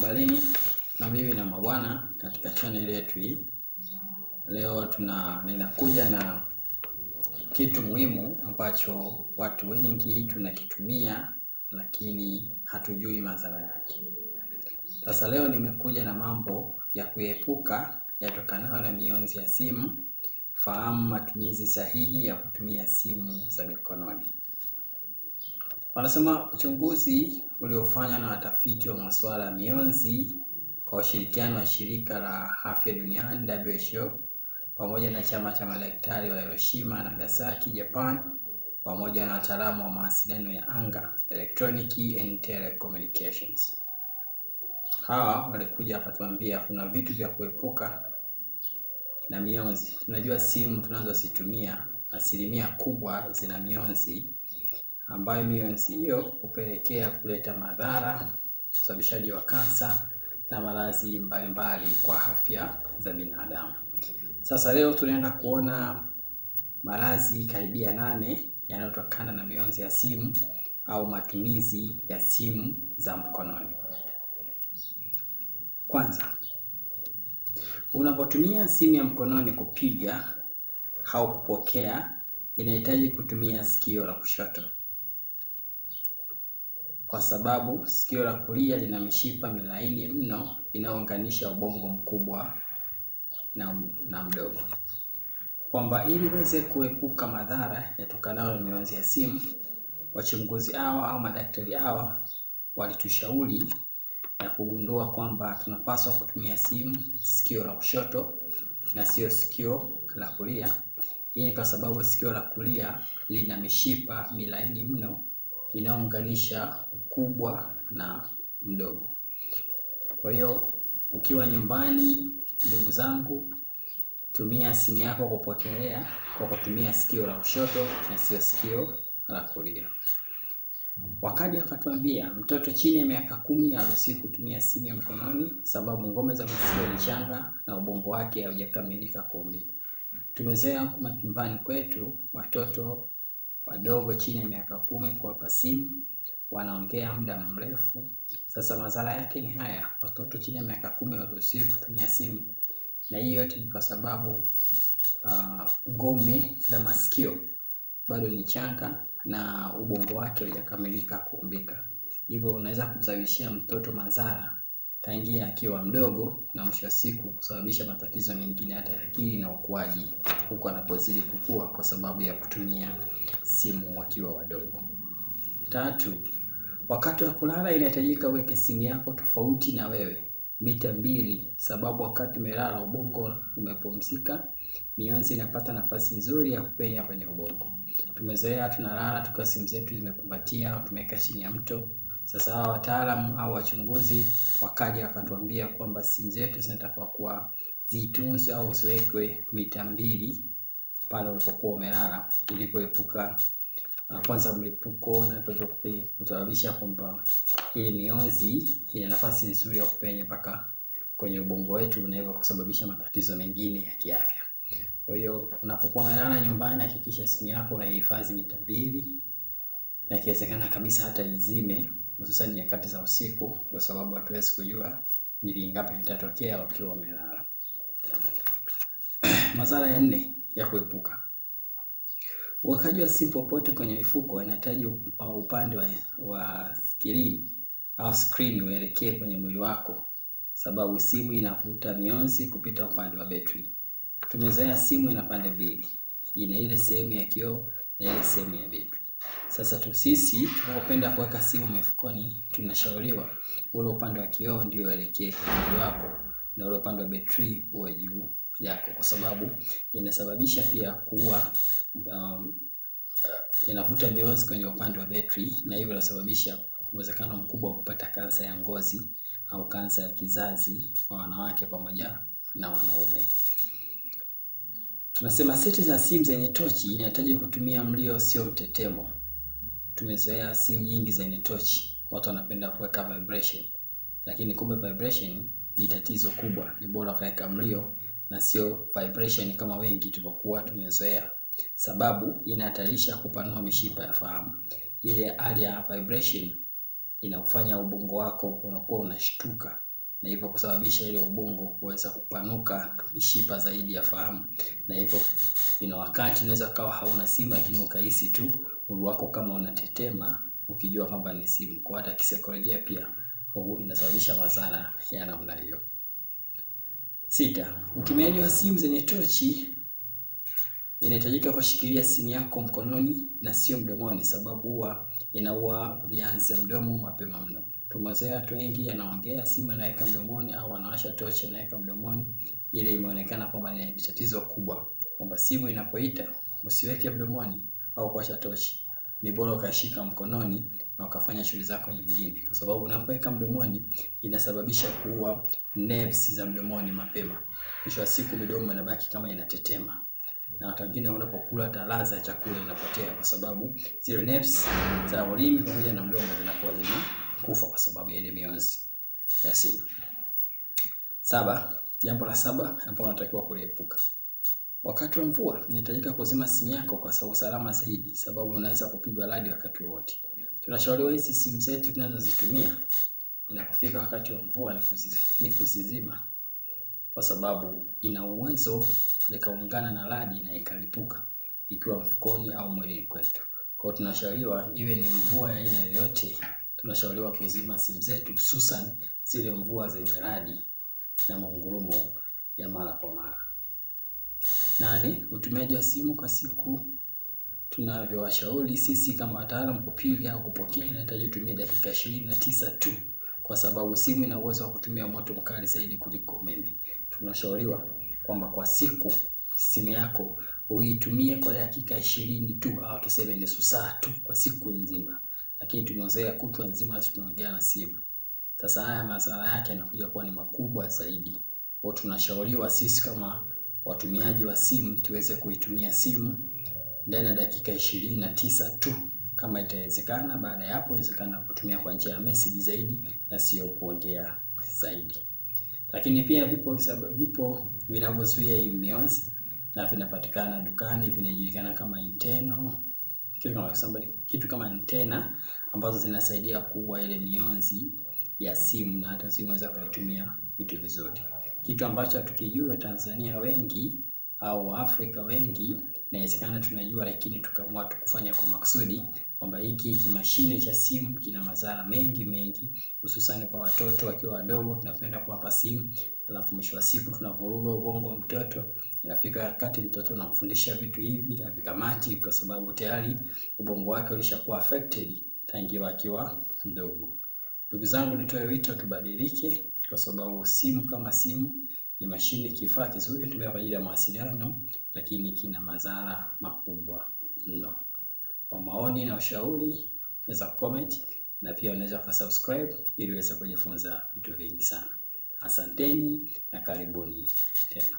Balini mabibi na mabwana, katika channel yetu hii leo ninakuja na kitu muhimu ambacho watu wengi tunakitumia lakini hatujui madhara yake. Sasa leo nimekuja na mambo ya kuepuka yatokanayo na mionzi ya simu. Fahamu matumizi sahihi ya kutumia simu za mikononi. Wanasema uchunguzi uliofanywa na watafiti wa masuala ya mionzi kwa ushirikiano wa shirika la afya duniani WHO pamoja na chama cha madaktari wa Hiroshima na Nagasaki Japan pamoja na wataalamu wa mawasiliano ya anga electronic and telecommunications. Hawa walikuja wakatuambia kuna vitu vya kuepuka na mionzi. Tunajua simu tunazozitumia asilimia kubwa zina mionzi, ambayo mionzi hiyo hupelekea kuleta madhara, usababishaji wa kansa na maradhi mbalimbali kwa afya za binadamu. Sasa leo tunaenda kuona maradhi karibia 8 yanayotokana na mionzi ya simu au matumizi ya simu za mkononi. Kwanza, unapotumia simu ya mkononi kupiga au kupokea, inahitaji kutumia sikio la kushoto, kwa sababu sikio la kulia lina mishipa milaini mno inayounganisha ubongo mkubwa na mdogo. Kwamba ili uweze kuepuka madhara yatokanayo na mionzi ya simu, wachunguzi hawa au madaktari hawa walitushauri na kugundua kwamba tunapaswa kutumia simu sikio la kushoto na sio sikio la kulia. Hii ni kwa sababu sikio la kulia lina mishipa milaini mno inayounganisha ukubwa na mdogo. Kwa hiyo ukiwa nyumbani, ndugu zangu, tumia simu yako kupokelea kwa kutumia sikio la kushoto na sio sikio la kulia. Wakaja wakatuambia mtoto chini ya miaka 10 haruhusiwi kutumia simu ya mkononi, sababu ngome za masikio ni changa na ubongo wake haujakamilika kuumbika. Tumezoea huku majumbani kwetu watoto wadogo chini ya miaka 10 kuwapa simu, wanaongea muda mrefu. Sasa madhara yake ni haya, watoto chini ya miaka 10 hawaruhusiwi kutumia simu, na hii yote ni kwa sababu ngome za masikio bado ni changa na ubongo wake haujakamilika kuumbika. Hivyo unaweza kumsababishia mtoto madhara tangia akiwa mdogo na mwisho wa siku kusababisha matatizo mengine hata ya akili na ukuaji huko anapozidi kukua kwa sababu ya kutumia simu wakiwa wadogo. 3, wakati wa kulala inahitajika uweke simu yako tofauti na wewe mita 2, sababu wakati umelala ubongo umepumzika, mionzi inapata nafasi nzuri ya kupenya kwenye ubongo. Tumezoea tunalala tukiwa simu zetu zimekumbatia, tumeweka chini ya mto. Sasa hawa wataalamu au wachunguzi wakaja wakatuambia kwamba simu zetu zinatakiwa kuwa zitunzwe au ziwekwe mita 2 pale ulipokuwa umelala, ili kuepuka kwanza mlipuko na kusababisha kwamba ile mionzi ina nafasi nzuri ya kupenya mpaka kwenye ubongo wetu na hivyo kusababisha matatizo mengine ya kiafya. Kwa hiyo unapokuwa umelala nyumbani, hakikisha simu yako unaihifadhi mita 2, na ikiwezekana kabisa hata izime, hususan nyakati za usiku, kwa sababu hatuwezi kujua ni vingapi vitatokea wakiwa wamelala. Madhara ya 4 ya kuepuka: uwekaji wa simu popote kwenye mifuko inahitaji upande wa screen uelekee kwenye mwili wako, sababu simu inavuta mionzi kupita upande wa betri. Tumezoea simu ina pande mbili, ina ile sehemu ya kioo na ile sehemu ya betri. Sasa sisi tunapenda kuweka simu mifukoni, tunashauriwa ule upande wa kioo ndio uelekee kwenye mwili wako na ule upande wa betri uwe juu yako, kwa sababu inasababisha pia kuua inavuta mionzi kwenye upande wa betri, na hivyo inasababisha uwezekano mkubwa wa kupata kansa ya ngozi au kansa ya kizazi kwa wanawake pamoja na wanaume. Tunasema seti za simu zenye tochi inahitaji kutumia mlio sio mtetemo. Tumezoea simu nyingi zenye tochi, watu wanapenda kuweka vibration, lakini kumbe vibration ni tatizo kubwa. Ni bora kuweka mlio na sio vibration kama wengi tulivyokuwa tumezoea, sababu inahatarisha kupanua mishipa ya fahamu. Ile hali ya vibration inafanya ubongo wako unakuwa unashtuka, na hivyo kusababisha ile ubongo kuweza kupanuka mishipa zaidi ya fahamu, na hivyo ina wakati unaweza kawa hauna simu lakini ukahisi tu mwili wako kama unatetema ukijua kwamba ni simu. Kwa hata kisaikolojia pia inasababisha madhara ya namna hiyo. 6. Utumiaji wa simu zenye tochi. Inahitajika kushikilia simu yako mkononi na sio mdomoni, sababu huwa inaua vianzi vya mdomo mapema mno. Tumezoea watu wengi anaongea simu anaweka mdomoni, au anawasha tochi anaweka mdomoni. Ile imeonekana kwamba ni tatizo kubwa, kwamba simu inapoita usiweke mdomoni au kuwasha tochi. Ni bora ukashika mkononi na ukafanya shughuli zako nyingine, kwa sababu unapoweka mdomoni inasababisha kuua nerves za mdomoni mapema. Mwisho wa siku midomo inabaki kama inatetema, na watu wengine wanapokula hata ladha ya chakula inapotea, kwa sababu zile nerves za ulimi pamoja na mdomo zinakuwa zimekufa kwa sababu ya ile mionzi ya simu. 7. Jambo la 7 ambalo unatakiwa kuliepuka. Wakati wa mvua inahitajika kuzima simu yako kwa sababu salama zaidi, sababu unaweza kupigwa radi wakati wowote. Tunashauriwa hizi simu zetu tunazozitumia inapofika wakati wa mvua ni kuzizima, kwa sababu ina uwezo likaungana na radi na ikalipuka ikiwa mfukoni au mwilini kwetu. Kwa hiyo tunashauriwa iwe ni mvua ya aina yoyote, tunashauriwa kuzima simu zetu, hususan zile mvua zenye radi na mungurumo ya mara kwa mara. 8. Utumiaji wa simu kwa siku. Tunavyowashauri sisi kama wataalamu, kupiga au kupokea inahitaji utumie dakika 29 tu, kwa sababu simu ina uwezo wa kutumia moto mkali zaidi kuliko umeme. Tunashauriwa kwamba kwa siku simu yako uitumie kwa dakika 20 tu, au tuseme nusu saa tu kwa siku nzima, lakini tumezoea kutwa nzima tunaongea na simu. Sasa haya madhara yake yanakuja kuwa ni makubwa zaidi. Kwa hiyo tunashauriwa sisi kama watumiaji wa simu tuweze kuitumia simu ndani ya dakika 29 tu kama itawezekana. Baada ya hapo inawezekana kutumia kwa njia ya message zaidi na sio kuongea zaidi. Lakini pia vipo vinavyozuia hii mionzi na vinapatikana dukani, vinajulikana kama internal, kitu kama antena ambazo zinasaidia kuua ile mionzi ya simu, na hata simu inaweza kutumia vitu vizuri. Kitu ambacho tukijua Tanzania wengi au Afrika wengi, inawezekana tunajua, lakini tukaamua tukufanya kwa makusudi, kwamba hiki mashine cha simu kina madhara mengi, hususan kwa watoto wakiwa wadogo. Tunapenda kuwapa simu, alafu mwisho wa siku tunavuruga ubongo wa mtoto. Inafika wakati mtoto unamfundisha vitu hivi havikamati, kwa sababu tayari ubongo wake ulishakuwa affected tangu akiwa mdogo. Ndugu zangu, nitoe wito tubadilike, kwa sababu simu kama simu ni mashine, kifaa kizuri tumia kwa ajili ya mawasiliano, lakini kina madhara makubwa mno. Kwa maoni na ushauri unaweza comment, na pia unaweza kusubscribe ili uweze kujifunza vitu vingi sana. Asanteni na karibuni tena.